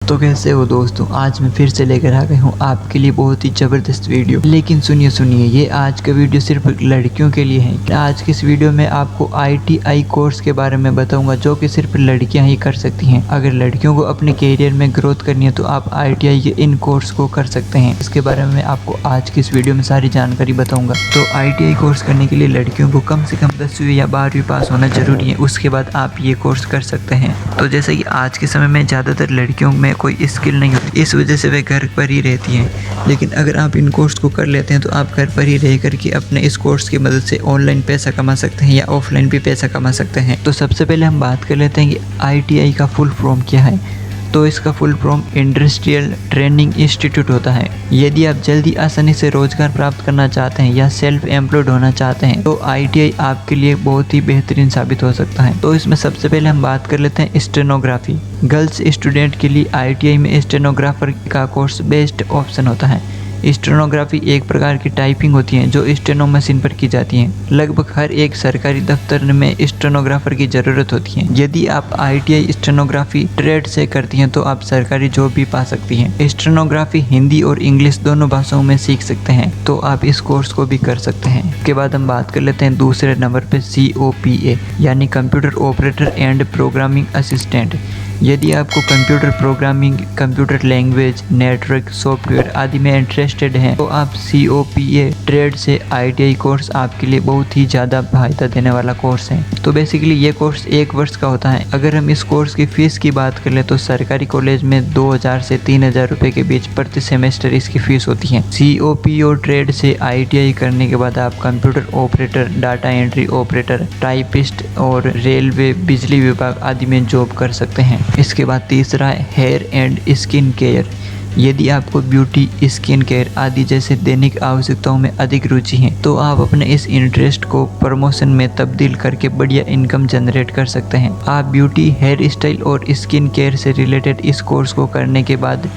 तो कैसे हो दोस्तों, आज मैं फिर से लेकर आ गया हूँ आपके लिए बहुत ही ज़बरदस्त वीडियो। लेकिन सुनिए ये आज का वीडियो सिर्फ लड़कियों के लिए है। आज की इस वीडियो में आपको ITI कोर्स के बारे में बताऊंगा जो कि सिर्फ लड़कियां ही कर सकती हैं। अगर लड़कियों को अपने करियर में ग्रोथ करनी है तो आप ITI के इन कोर्स को कर सकते हैं। इसके बारे में आपको आज की इस वीडियो में सारी जानकारी बताऊँगा। तो ITI कोर्स करने के लिए लड़कियों को कम से कम 10वीं या 12वीं पास होना जरूरी है, उसके बाद आप ये कोर्स कर सकते हैं। तो जैसे कि आज के समय में ज़्यादातर लड़कियों में कोई स्किल नहीं होती, इस वजह से वे घर पर ही रहती हैं। लेकिन अगर आप इन कोर्स को कर लेते हैं तो आप घर पर ही रह करके अपने इस कोर्स की मदद से ऑनलाइन पैसा कमा सकते हैं या ऑफलाइन भी पैसा कमा सकते हैं। तो सबसे पहले हम बात कर लेते हैं कि ITI का फुल फॉर्म क्या है। तो इसका full form industrial training institute होता है। यदि आप जल्दी आसानी से रोजगार प्राप्त करना चाहते हैं या सेल्फ एम्प्लॉयड होना चाहते हैं तो ITI आपके लिए बहुत ही बेहतरीन साबित हो सकता है। तो इसमें सबसे पहले हम बात कर लेते हैं स्टेनोग्राफी। गर्ल्स स्टूडेंट के लिए ITI में स्टेनोग्राफर का कोर्स बेस्ट ऑप्शन होता है। स्टेनोग्राफी एक प्रकार की टाइपिंग होती है जो स्टेनो मशीन पर की जाती है। लगभग हर एक सरकारी दफ्तर में स्टेनोग्राफर की ज़रूरत होती है। यदि आप ITI स्टेनोग्राफी ट्रेड से करती हैं तो आप सरकारी जॉब भी पा सकती हैं। स्टेनोग्राफी हिंदी और इंग्लिश दोनों भाषाओं में सीख सकते हैं, तो आप इस कोर्स को भी कर सकते हैं। इसके बाद हम बात कर लेते हैं दूसरे नंबर पे COPA यानी computer operator and programming assistant. यदि आपको computer programming, computer language, network software आदि में इंटरेस्टेड हैं तो आप COPA ट्रेड से ITI कोर्स आपके लिए बहुत ही ज़्यादा फायदा देने वाला कोर्स है। तो बेसिकली ये कोर्स 1 वर्ष का होता है। अगर हम इस कोर्स की फ़ीस की बात कर ले तो सरकारी कॉलेज में 2000 से 3000 रुपये के बीच प्रति सेमेस्टर इसकी फ़ीस होती है। COPA ट्रेड से ITI करने के बाद आप computer operator, data entry operator, typist और रेलवे, बिजली विभाग आदि में जॉब कर सकते हैं। इसके बाद तीसरा है हेयर एंड स्किन केयर। यदि आपको ब्यूटी, स्किन केयर आदि जैसे दैनिक आवश्यकताओं में अधिक रुचि है तो आप अपने इस इंटरेस्ट को प्रमोशन में तब्दील करके बढ़िया इनकम जनरेट कर सकते हैं। आप ब्यूटी, हेयर स्टाइल और स्किन केयर से रिलेटेड इस कोर्स को करने के बाद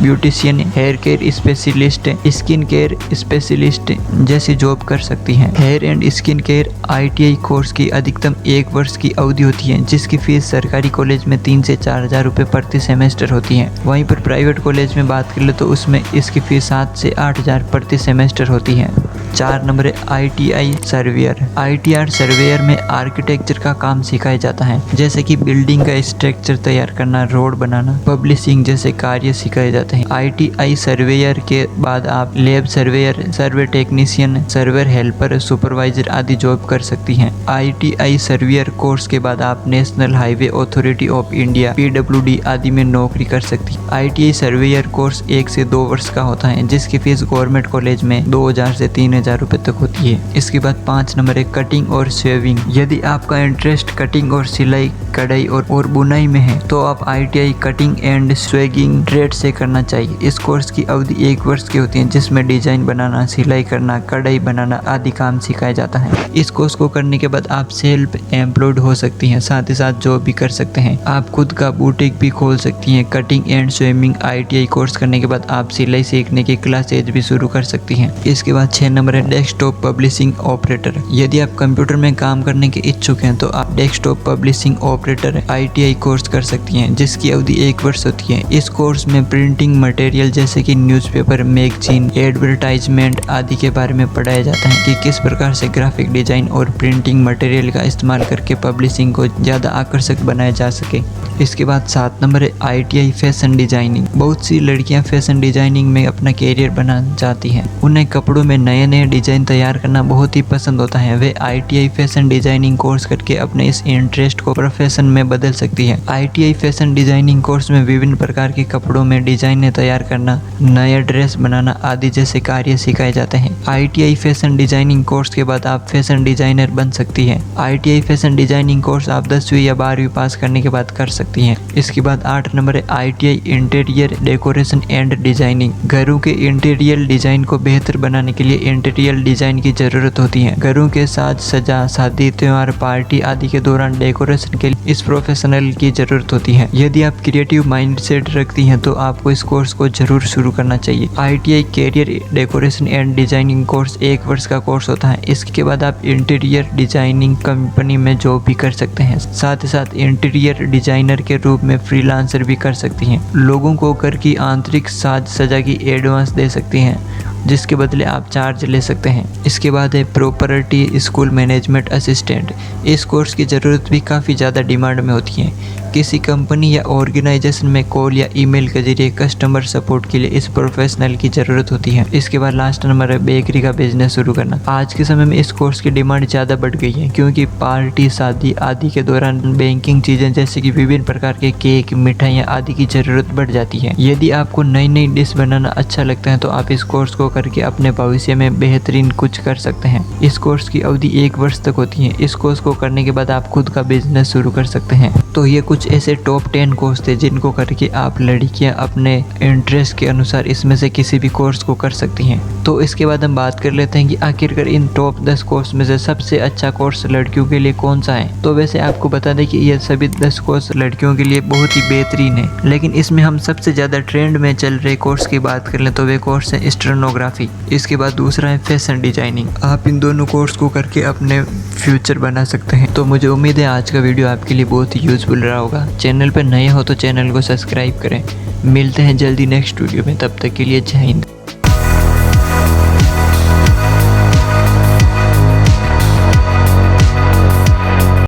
beautician, hair care specialist, skin care specialist जैसी जॉब कर सकती हैं। Hair and skin care ITI course की अधिकतम 1 वर्ष की अवधि होती है जिसकी फीस सरकारी कॉलेज में 3 से 4000 रुपये प्रति सेमेस्टर होती है। वहीं पर प्राइवेट कॉलेज में बात कर ले तो उसमें इसकी फीस 7 से 8000 प्रति सेमेस्टर होती है। 4 नंबर है ITI सर्वेयर। ITI सर्वेयर में आर्किटेक्चर का काम सिखाया जाता है, जैसे कि बिल्डिंग का स्ट्रक्चर तैयार करना, रोड बनाना, पब्लिशिंग जैसे कार्य सिखाए जाते हैं। ITI सर्वेयर के बाद आप लैब सर्वेयर, सर्वे टेक्नीशियन, सर्वेयर हेल्पर, सुपरवाइजर आदि जॉब कर सकती हैं। ITI सर्वेयर कोर्स के बाद आप national highway authority of India PWD आदि में नौकरी कर सकती हैं। ITI सर्वेयर कोर्स 1 से 2 वर्ष का होता है जिसकी फीस गवर्नमेंट कॉलेज में 2000 से 3000 रुपये तक होती है। इसके बाद 5 नंबर है कटिंग और शेविंग। यदि आपका इंटरेस्ट कटिंग और सिलाई, कढ़ाई और बुनाई में है तो आप ITI कटिंग एंड स्वेगिंग ट्रेड से करना चाहिए। इस कोर्स की अवधि 1 वर्ष की होती है जिसमें डिजाइन बनाना, सिलाई करना, कढ़ाई बनाना आदि काम सिखाया जाता है। इस कोर्स को करने के बाद आप सेल्फ एम्प्लॉयड हो सकती हैं, साथ ही साथ जॉब भी कर सकते हैं। आप खुद का बुटीक भी खोल सकती हैं। Cutting and swimming ITI course करने के बाद आप सिलाई सीखने की क्लासेज भी शुरू कर सकती हैं। इसके बाद 6 नंबर है डेस्कटॉप पब्लिशिंग ऑपरेटर। यदि आप कंप्यूटर में काम करने के इच्छुक हैं तो आप desktop publishing operator ITI course कर सकती हैं जिसकी अवधि 1 वर्ष होती है। इस कोर्स में प्रिंटिंग मटेरियल जैसे कि न्यूज़पेपर, मैगजीन, एडवर्टाइजमेंट आदि के बारे में पढ़ाया जाता है कि किस प्रकार से ग्राफिक डिजाइन और प्रिंटिंग मटेरियल का इस्तेमाल करके पब्लिशिंग को ज़्यादा आकर्षक बनाया जा सके। इसके बाद 7 नंबर है ITI फैशन डिजाइनिंग। बहुत सी लड़कियां फैशन डिजाइनिंग में अपना कैरियर बनाना चाहती हैं। उन्हें कपड़ों में नए नए डिजाइन तैयार करना बहुत ही पसंद होता है। वे ITI फैशन डिजाइनिंग कोर्स करके अपने इस इंटरेस्ट को प्रोफेशन में बदल सकती है। ITI फैशन डिजाइनिंग कोर्स में विभिन्न प्रकार के कपड़ों में डिजाइनें तैयार करना, नया ड्रेस बनाना आदि जैसे कार्य सिखाए जाते हैं। ITI फैशन डिजाइनिंग कोर्स के बाद आप फैशन डिजाइनर बन सकती हैं। ITI फैशन डिजाइनिंग कोर्स आप 10वीं या 12वीं पास करने के बाद कर सकती हैं। इसके बाद 8 नंबर है ITI interior decoration and designing. घरों के इंटीरियर डिजाइन को बेहतर बनाने के लिए इंटीरियर डिजाइन की जरूरत होती है। घरों के साज सजा, शादी, त्योहार, पार्टी आदि के दौरान डेकोरेशन के लिए इस प्रोफेशनल की जरूरत होती है। यदि आप क्रिएटिव माइंडसेट रखती हैं तो आपको इस कोर्स को जरूर शुरू करना चाहिए। ITI career decoration and designing course 1 वर्ष का कोर्स होता है। इसके बाद आप इंटीरियर डिजाइनिंग कंपनी में जॉब भी कर सकते हैं। साथ ही साथ इंटीरियर डिजाइनर के रूप में फ्रीलांसर भी कर सकती हैं। लोगों को घर की आंतरिक साज सजा की एडवांस दे सकती हैं, जिसके बदले आप चार्ज ले सकते हैं। इसके बाद है प्रॉपर्टी स्कूल मैनेजमेंट असिस्टेंट। इस कोर्स की ज़रूरत भी काफ़ी ज़्यादा डिमांड में होती है। किसी कंपनी या ऑर्गेनाइजेशन में कॉल या ईमेल के जरिए कस्टमर सपोर्ट के लिए इस प्रोफेशनल की ज़रूरत होती है। इसके बाद लास्ट नंबर है बेकरी का बिजनेस शुरू करना। आज के समय में इस कोर्स की डिमांड ज़्यादा बढ़ गई है, क्योंकि पार्टी, शादी आदि के दौरान बेकिंग चीज़ें जैसे कि विभिन्न प्रकार के केक, मिठाइयाँ आदि की ज़रूरत बढ़ जाती है। यदि आपको नई नई डिश बनाना अच्छा लगता है तो आप इस कोर्स को करके अपने भविष्य में बेहतरीन कुछ कर सकते हैं। इस कोर्स की अवधि 1 वर्ष तक होती है। इस कोर्स को करने के बाद आप खुद का बिजनेस शुरू कर सकते हैं। तो ये कुछ ऐसे टॉप 10 कोर्स थे जिनको करके आप लड़कियां अपने इंटरेस्ट के अनुसार इसमें से किसी भी कोर्स को कर सकती हैं। तो इसके बाद हम बात कर लेते हैं कि आखिरकार इन टॉप 10 कोर्स में से सबसे अच्छा कोर्स लड़कियों के लिए कौन सा है। तो वैसे आपको बता दें कि ये सभी 10 कोर्स लड़कियों के लिए बहुत ही बेहतरीन है, लेकिन इसमें हम सबसे ज़्यादा ट्रेंड में चल रहे कोर्स की बात कर लें तो वे कोर्स है स्टेनोग्राफी। इसके बाद दूसरा है फैशन डिजाइनिंग। आप इन दोनों कोर्स को करके अपने फ्यूचर बना सकते हैं। तो मुझे उम्मीद है आज का वीडियो आपके लिए बहुत ही यूजफुल रहा होगा। चैनल पर नए हो तो चैनल को सब्सक्राइब करें। मिलते हैं जल्दी नेक्स्ट वीडियो में, तब तक के लिए जय हिंद।